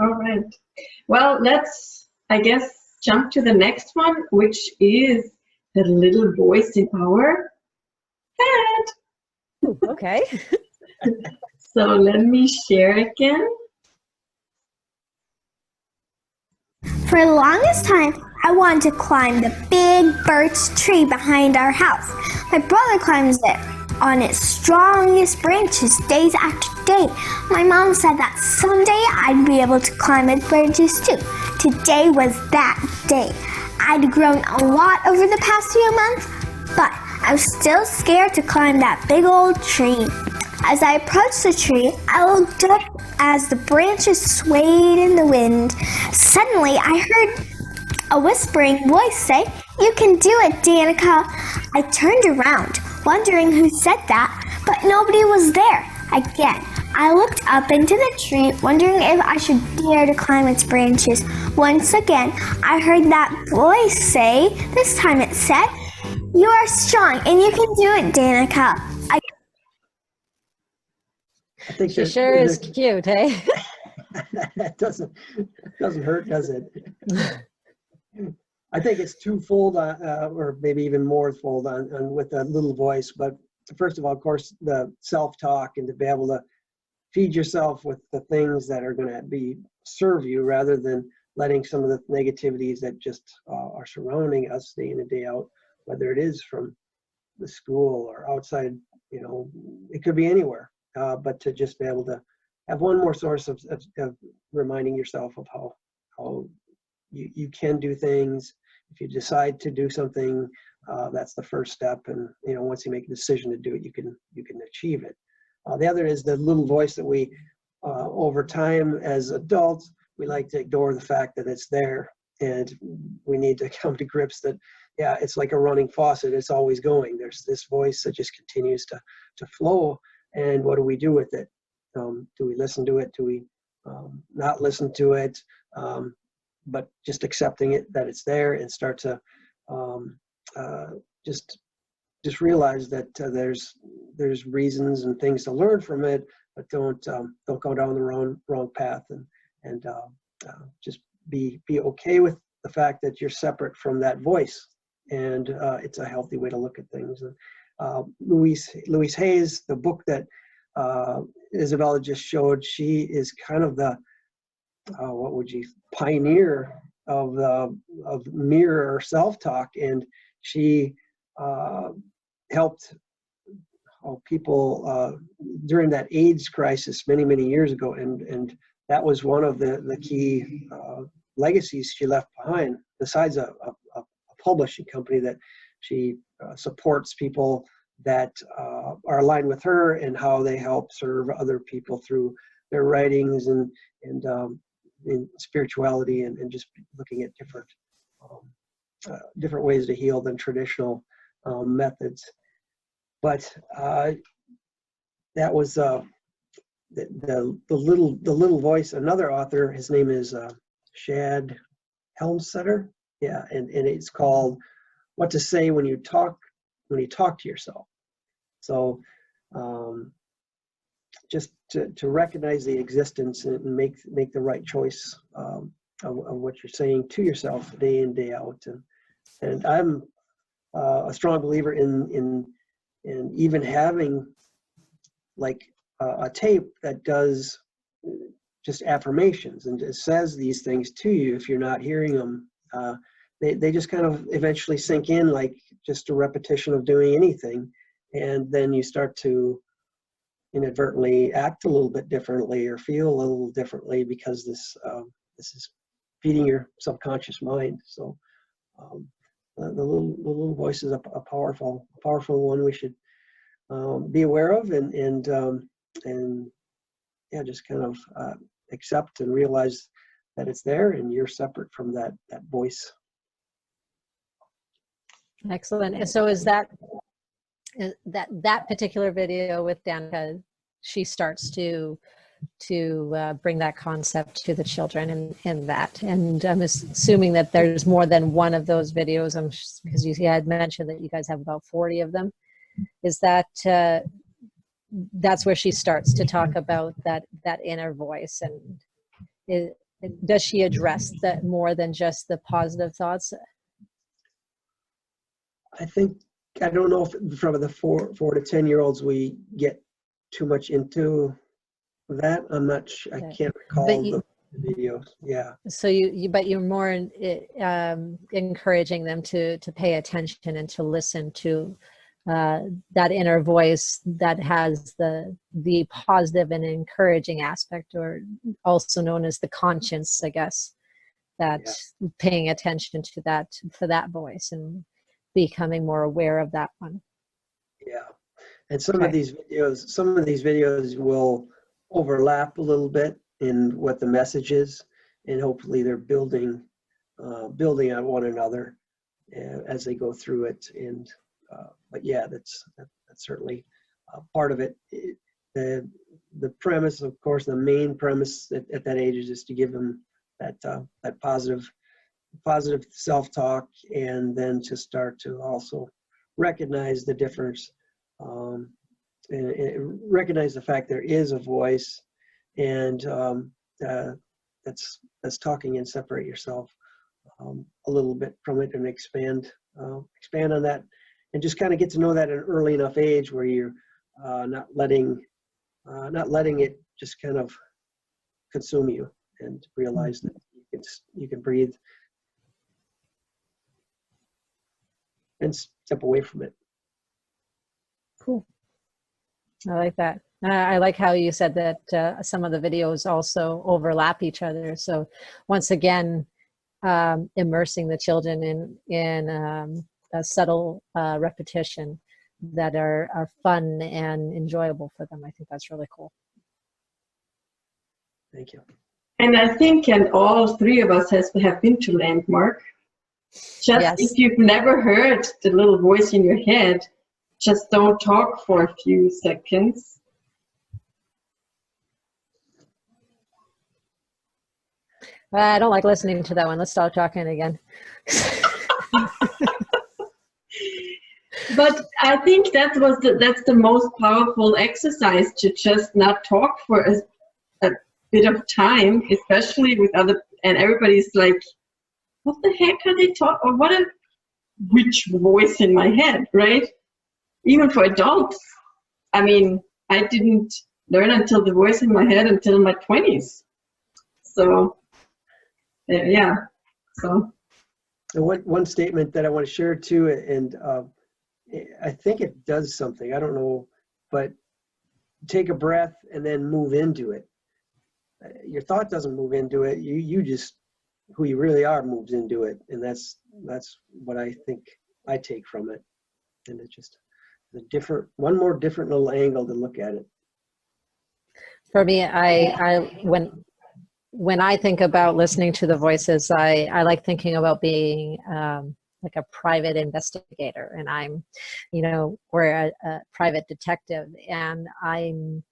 All right. Well, let's, I guess, jump to the next one, which is the little voice in our head. Ooh, okay. So let me share again. For the longest time, I wanted to climb the big birch tree behind our house. My brother climbs it on its strongest branches days after day. My mom said that someday I'd be able to climb its branches too. Today was that day. I'd grown a lot over the past few months, but I was still scared to climb that big old tree. As I approached the tree, I looked up as the branches swayed in the wind. Suddenly, I heard a whispering voice say, "You can do it, Danica." I turned around, wondering who said that, but nobody was there. Again, I looked up into the tree, wondering if I should dare to climb its branches. Once again, I heard that voice say, this time it said, "You are strong and you can do it, Danica." I think She sure is cute, hey? That doesn't hurt, does it? I think it's twofold, or maybe even morefold on with a little voice. But first of all, of course, the self-talk and to be able to feed yourself with the things that are going to serve you rather than letting some of the negativities that just are surrounding us day in and day out, whether it is from the school or outside, it could be anywhere. But to just be able to have one more source of reminding yourself of how you can do things. If you decide to do something, that's the first step. And once you make a decision to do it, you can achieve it. The other is the little voice that we, over time as adults, we like to ignore the fact that it's there, and we need to come to grips that, yeah, it's like a running faucet. It's always going. There's this voice that just continues to flow. And what do we do with it? Do we listen to it? Do we not listen to it? But just accepting it, that it's there, and start to just realize that there's reasons and things to learn from it, but don't go down the wrong path, and just be okay with the fact that you're separate from that voice, and it's a healthy way to look at things. Louise Hayes, the book that Isabella just showed, she is kind of the pioneer of mirror self-talk, and she helped people during that AIDS crisis many years ago, and that was one of the key legacies she left behind, besides a publishing company that she supports people that are aligned with her and how they help serve other people through their writings and in spirituality and just looking at different ways to heal than traditional methods. But that was the little voice. Another author, his name is Shad Helmstetter. Yeah, and it's called What to Say When You Talk to Yourself. So just to recognize the existence and make the right choice of what you're saying to yourself day in, day out. And I'm a strong believer in even having like a tape that does just affirmations and just says these things to you. If you're not hearing them, they just kind of eventually sink in, like just a repetition of doing anything. And then you start to inadvertently act a little bit differently or feel a little differently because this is feeding your subconscious mind. So the little voice is a powerful one we should be aware of and yeah, just kind of accept and realize that it's there and you're separate from that voice. Excellent. And so is that particular video with Danica, she starts to bring that concept to the children in that. And I'm assuming that there's more than one of those videos, because you had mentioned that you guys have about 40 of them. Is that that's where she starts to talk about that inner voice? And does she address that more than just the positive thoughts? I think, I don't know if from the 4 to 10-year-olds we get too much into that. I'm not sure, I can't recall the videos. Yeah. So but you're more encouraging them to pay attention and to listen to that inner voice that has the positive and encouraging aspect, or also known as the conscience, I guess, that paying attention to that voice and becoming more aware of that one. Yeah. And some of these videos will overlap a little bit in what the message is, and hopefully they're building on one another as they go through it. And but yeah, that's certainly part of it. The premise, of course, the main premise at that age is just to give them that positive self-talk, and then to start to also recognize the difference, and recognize the fact there is a voice, and that's talking, and separate yourself a little bit from it, and expand on that, and just kind of get to know that at an early enough age where you're not letting it just kind of consume you, and realize that you can breathe and step away from it. Cool. I like that. I like how you said that some of the videos also overlap each other. So once again, immersing the children in a subtle repetition that are fun and enjoyable for them. I think that's really cool. Thank you. And I think, and all three of us have been to Landmark. If you've never heard the little voice in your head, just don't talk for a few seconds. I don't like listening to that one. Let's start talking again. But I think that's the most powerful exercise, to just not talk for a bit of time, especially with other, and everybody's like, what the heck are they talking, or which voice in my head, right? Even for adults. I mean, I didn't learn until the voice in my head until my 20s. So, yeah. So. One statement that I want to share too, and I think it does something. I don't know, but take a breath and then move into it. Your thought doesn't move into it. You just, who you really are moves into it, and that's what I think I take from it. And it's just one more different little angle to look at it. For me, when I think about listening to the voices, I like thinking about being like a private investigator, and I'm, or a private detective, and I'm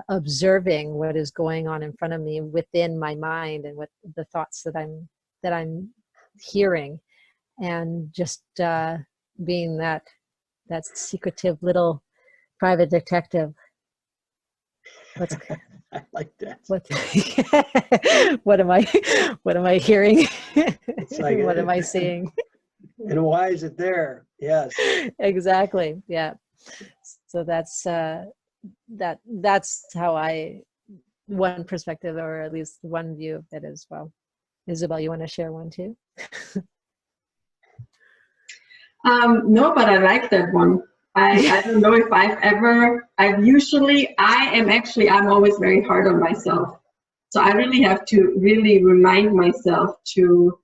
observing what is going on in front of me within my mind, and what the thoughts that I'm hearing, and just being that secretive little private detective. I like that. What am I hearing? Like, what am I seeing? And why is it there? Yes. Exactly. Yeah. So that's how one perspective, or at least one view of it as well. Isabel, you want to share one too? No, but I like that one. I don't know if I'm always very hard on myself. So I really have to really remind myself to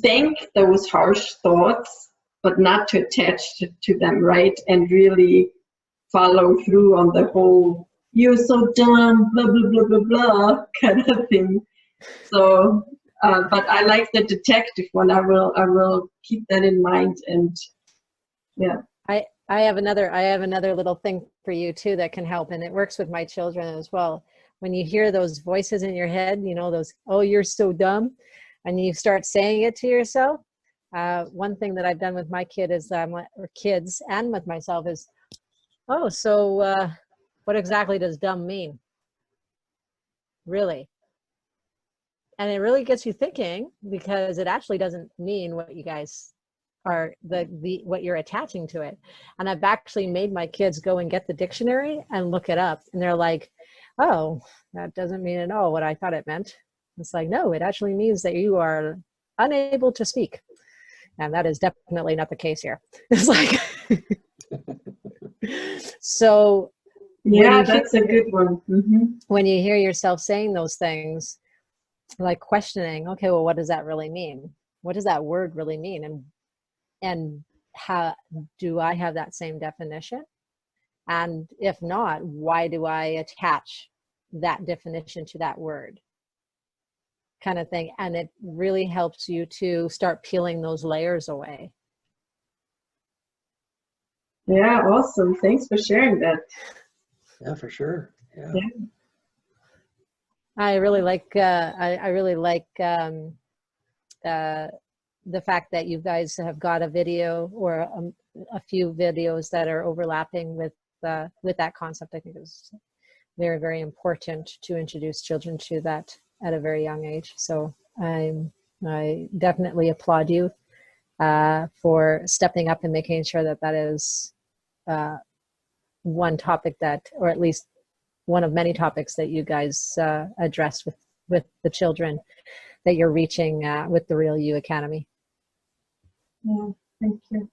think those harsh thoughts, but not to attach to them, right? And really follow through on the whole, you're so dumb, blah, blah, blah, blah, blah, kind of thing. So, but I like the detective one. I will keep that in mind. And yeah. I have another little thing for you too that can help, and it works with my children as well. When you hear those voices in your head, those, oh, you're so dumb, and you start saying it to yourself. One thing that I've done with my kids and with myself is, oh, so what exactly does dumb mean? really. And it really gets you thinking, because it actually doesn't mean what you guys are, what you're attaching to it. And I've actually made my kids go and get the dictionary and look it up. And they're like, oh, that doesn't mean at all what I thought it meant. It's like, no, it actually means that you are unable to speak. And that is definitely not the case here. It's like, so. Yeah, that's a good one. Mm-hmm. When you hear yourself saying those things, like questioning, okay, well, what does that really mean? What does that word really mean? And how do I have that same definition? And if not, why do I attach that definition to that word? Kind of thing. And it really helps you to start peeling those layers away. Yeah, awesome. Thanks for sharing that. Yeah, for sure. Yeah. I really like the fact that you guys have got a video or a few videos that are overlapping with that concept. I think it's very, very important to introduce children to that at a very young age. So I definitely applaud you for stepping up and making sure that is one topic that, or at least one of many topics that you guys address with the children that you're reaching with the Real You Academy. Yeah, thank you.